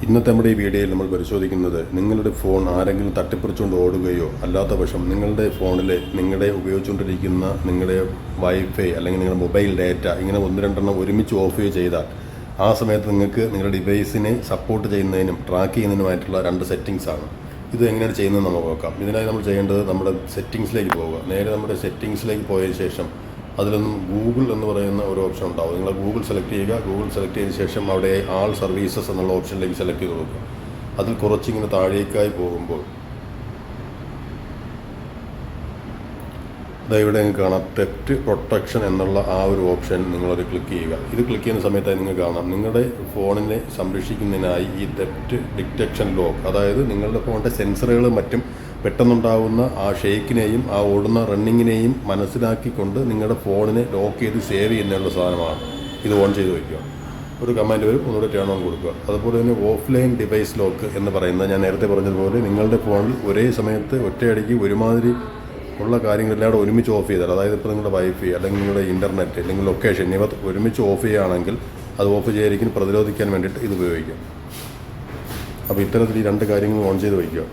ഇന്നത്തെ നമ്മുടെ ഈ വീഡിയോയിൽ നമ്മൾ പരിശോധിക്കുന്നത് നിങ്ങളുടെ ഫോൺ ആരെങ്കിലും തട്ടിപ്പറിച്ചുകൊണ്ട് ഓടുകയോ അല്ലാത്ത പക്ഷം നിങ്ങളുടെ ഫോണിൽ നിങ്ങളുടെ ഉപയോഗിച്ചുകൊണ്ടിരിക്കുന്ന നിങ്ങളുടെ വൈഫൈ അല്ലെങ്കിൽ നിങ്ങളുടെ മൊബൈൽ ഡാറ്റ ഇങ്ങനെ ഒന്ന് രണ്ടെണ്ണം ഒരുമിച്ച് ഓഫ് ചെയ്താൽ ആ സമയത്ത് നിങ്ങൾക്ക് നിങ്ങളുടെ ഡിവൈസിനെ സപ്പോർട്ട് ചെയ്യുന്നതിനും ട്രാക്ക് ചെയ്യുന്നതിനുമായിട്ടുള്ള രണ്ട് സെറ്റിങ്സാണ്. ഇത് എങ്ങനെയാണ് ചെയ്യുന്നത് നമുക്ക് നോക്കാം. ഇതിനായി നമ്മൾ ചെയ്യേണ്ടത് നമ്മുടെ സെറ്റിങ്സിലേക്ക് പോവുക. നേരെ നമ്മുടെ സെറ്റിങ്സിലേക്ക് പോയതിന് ശേഷം അതിലൊന്നും ഗൂഗിൾ എന്ന് പറയുന്ന ഒരു ഓപ്ഷൻ ഉണ്ടാവും. നിങ്ങൾ ഗൂഗിൾ സെലക്ട് ചെയ്യുക. ഗൂഗിൾ സെലക്ട് ചെയ്തതിന് ശേഷം അവിടെ ആൾ സർവീസസ് എന്നുള്ള ഓപ്ഷനിലേക്ക് സെലക്ട് ചെയ്ത് കൊടുക്കുക. അതിൽ കുറച്ചിങ്ങനെ താഴേക്കായി പോകുമ്പോൾ ഇവിടെ നിങ്ങൾക്ക് കാണാം തെറ്റ് പ്രൊട്ടക്ഷൻ എന്നുള്ള ആ ഒരു ഓപ്ഷൻ നിങ്ങളത് ക്ലിക്ക് ചെയ്യുക. ഇത് ക്ലിക്ക് ചെയ്യുന്ന സമയത്തായി നിങ്ങൾക്ക് കാണാം നിങ്ങളുടെ ഫോണിനെ സംരക്ഷിക്കുന്നതിനായി ഈ തെറ്റ് ഡിറ്റക്ഷൻ ലോക്ക്, അതായത് നിങ്ങളുടെ ഫോണിൻ്റെ സെൻസറുകളും മറ്റും പെട്ടെന്നുണ്ടാകുന്ന ആ ഷേക്കിനെയും ആ ഓടുന്ന റണ്ണിങ്ങിനെയും മനസ്സിലാക്കിക്കൊണ്ട് നിങ്ങളുടെ ഫോണിനെ ലോക്ക് ചെയ്ത് സേവ് ചെയ്യുന്നതിനുള്ള സാധനമാണ്. ഇത് ഓൺ ചെയ്ത് വയ്ക്കുക. ഒരു കമാൻഡ് വരും, ഒന്നുകൂടെ ടേൺ ഓൺ കൊടുക്കുക. അതുപോലെ തന്നെ ഓഫ്ലൈൻ ഡിവൈസ് ലോക്ക് എന്ന് പറയുന്നത് ഞാൻ നേരത്തെ പറഞ്ഞതുപോലെ നിങ്ങളുടെ ഫോണിൽ ഒരേ സമയത്ത് ഒറ്റയടിക്ക് ഒരുമാതിരി ഉള്ള കാര്യങ്ങളെല്ലാം ഒരുമിച്ച് ഓഫ് ചെയ്താൽ, അതായത് ഇപ്പോൾ നിങ്ങളുടെ വൈഫൈ അല്ലെങ്കിൽ നിങ്ങളുടെ ഇൻ്റർനെറ്റ് അല്ലെങ്കിൽ ലൊക്കേഷൻ ഇവ ഒരുമിച്ച് ഓഫ് ചെയ്യുകയാണെങ്കിൽ അത് ഓഫ് ചെയ്യാതിരിക്കും പ്രതിരോധിക്കാൻ വേണ്ടിയിട്ട് ഇത് ഉപയോഗിക്കാം. അപ്പോൾ ഇത്തരത്തിൽ ഈ രണ്ട് കാര്യങ്ങൾ ഓൺ ചെയ്ത് വയ്ക്കുക.